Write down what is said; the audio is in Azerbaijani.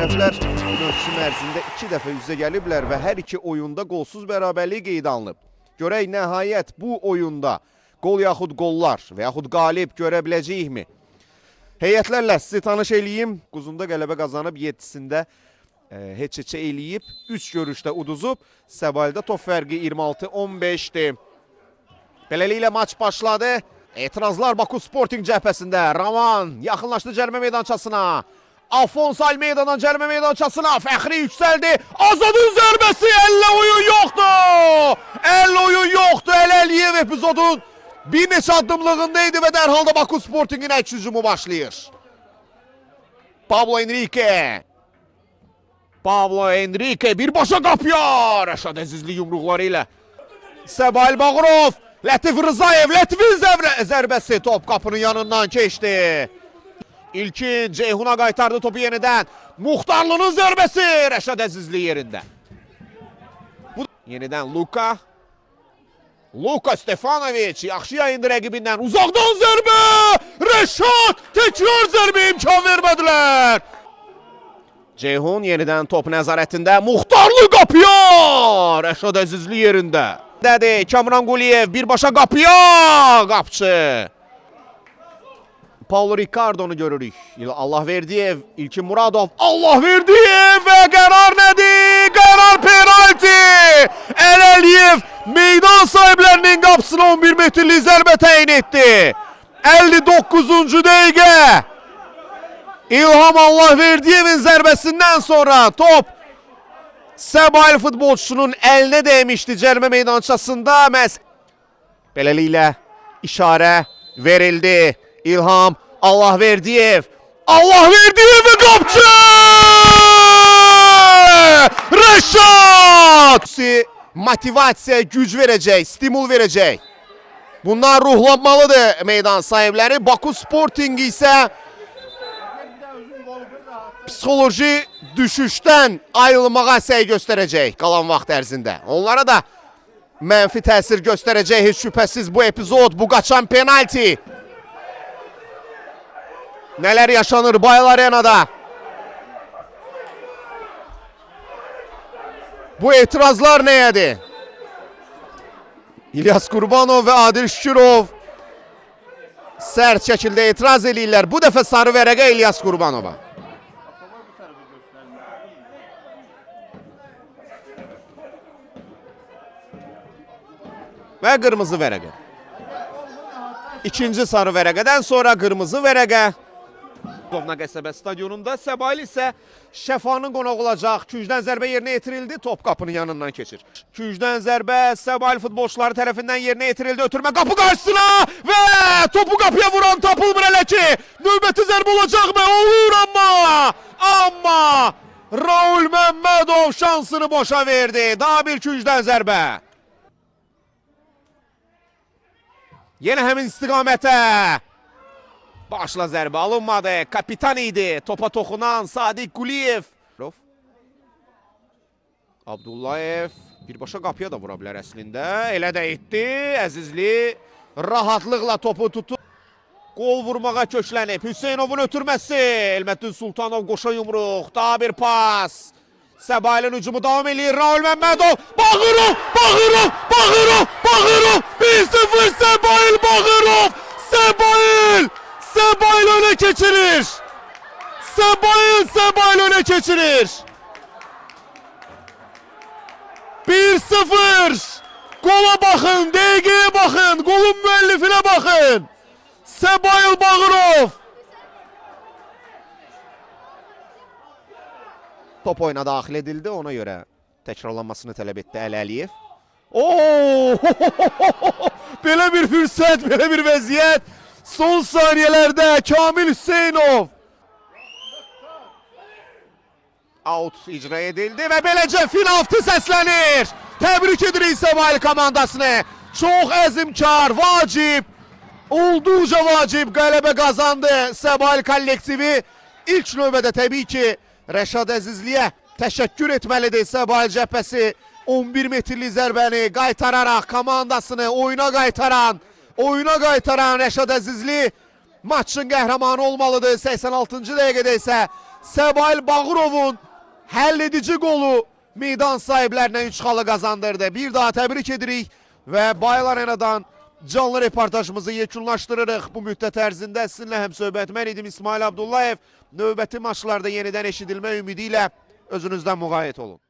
Tərəflər mövsüm ərzində 2 dəfə üz-üzə gəliblər və hər iki oyunda qolsuz bərabərlik qeydə alınıb. Görək nəhayət bu oyunda qol yaxud qollar və yaxud qalib görə biləcəyikmi? Heyətlərlə sizi tanış eləyim. Quzunda qələbə qazanıb 7-sində heç-heçə eləyib. 3 görüşdə uduzub. Səbaldə top fərqi 26-15'dir. Beləliklə maç başladı. Etirazlar Baku Sporting cəbhəsində. Raman yaxınlaşdı cərimə meydançasına. Afons Almeydadan cərimə meydançasına. Fəxri yüksəldi. Azadın zərbəsi. Elle oyun yoxdur. Elle oyun yoxdur. Əliyev epizodun bir neçə addımlığındaydı və dərhal da Baku Sporting'in əks hücumu başlayır. Pablo Henrique. Pablo Henrique birbaşa qapıyor. Rəşad Əzizli yumruqları ilə. Səbail Bağırov. Lətif Rızayev. Lətifin zərbəsi top qapının yanından keçdi. İlkin Ceyhun'a qaytardı topu yenidən. Muxtarlının zərbəsi Rəşad Əzizli yerində. Yenidən Luka. Luka Stefanovic yaxşı yayındı rəqibindən. Uzaqdan zərbə! Rəşad təkrar zərbə imkan vermədilər. Ceyhun yenidən top nəzarətində. Muxtarlı qapıya! Rəşad Əzizli yerində. Dədi Kamran Quliyev birbaşa qapıya! Qapçı. Paulo Ricardo'nu görürük. Allahverdiyev, İlkin Muradov. Allahverdiyev ve qərar nədir? Qərar penalti! Əliyev meydan sahiblərinin qapısına 11 metrli zərbə təyin etdi. 59-cu dəqiqə. İlham Allahverdiyevin zərbəsindən sonra top Səbail futbolçusunun əlinə dəymişdi cərimə meydançasında. Beləliklə işarə verildi. İlham Allahverdiyev. Allahverdiyev ve qapçı! Rəşad! Motivasiya, güc verəcək, stimul verəcək. Bunlar ruhlanmalıdır meydan sahibləri. Baku Sporting isə psixoloji düşüşdən ayrılmağa səy göstərəcək qalan vaxt ərzində. Onlara da mənfi təsir göstərəcək heç şübhəsiz bu epizod, bu qaçan penalti. Neler yaşanır Bayıl Arena'da. Bu etirazlar neydi? İlyas Qurbanov və Adil Şükürov sərt şəkildə etiraz eləyirlər. Bu dəfə sarı vərəqə İlyas Qurbanova. Və qırmızı vərəqə. İkinci sarı vərəqədən sonra qırmızı vərəqə. Dovna Qəsəbə stadionunda Səbail isə Şəfanın qonaq olacaq. Küncdən zərbə yerinə yetirildi. Top qapının yanından keçir. Küncdən zərbə Səbail futbolçuları tərəfindən yerinə yetirildi. Ötürmə qapı qarşısına və topu qapıya vuran tapılmır hələ ki. Növbəti zərbə olacaqmı? Olur amma Raul Məmmədov şansını boşa verdi. Daha bir küncdən zərbə. Yenə həmin istiqamətə. Başla zərbə alınmadı. Kapitan idi. Topa toxunan Sadiq Quliyev. Abdullayev birbaşa qapıya da vura bilər əslində. Elə də etdi. Əzizli rahatlıqla topu tuttu. Qol vurmağa köklənib. Hüseynovun ötürməsi. Elməddin Sultanov qoşa yumruq. Daha bir pas. Səbailin hücumu davam edir. Raul Məmmədov. Bağırov. 1-0 Səbail Bağırov. Səbail öne keçirir. Səbail öne keçirir. 1-0. Qola baxın, dəqiqəyə baxın, qolun müəllifinə baxın. Səbail Bağırov. Top oyuna daxil edildi, ona görə təkrarlanmasını tələb etdi Əliyev. Belə bir fürsət, belə bir vəziyyət. Son saniyelerde Kamil Hüseynov. Out icra edildi ve beləcə finaltı səslənir. Təbrik edirik Səbail komandasını. Çox əzimkar, vacib, olduqca vacib qələbə qazandı Səbail kollektivi. İlk növbədə təbii ki Rəşad Əzizliyə təşəkkür etməlidir Səbail cəbhəsi. 11 metrli zərbəni qaytararaq komandasını oyuna qaytaran Rəşad Əzizli maçın qəhrəmanı olmalıdır. 86-cı dəqiqədə isə Səbail Bağırovun həll edici qolu meydan sahiblərinə 3 xalı qazandırdı. Bir daha təbrik edirik və Bayıl Arenadan canlı reportajımızı yekunlaşdırırıq. Bu müddət ərzində sizinlə həmsöhbət mən idim İsmail Abdullayev. Növbəti maçlarda yenidən eşidilmə ümidi ilə özünüzdən müğayət olun.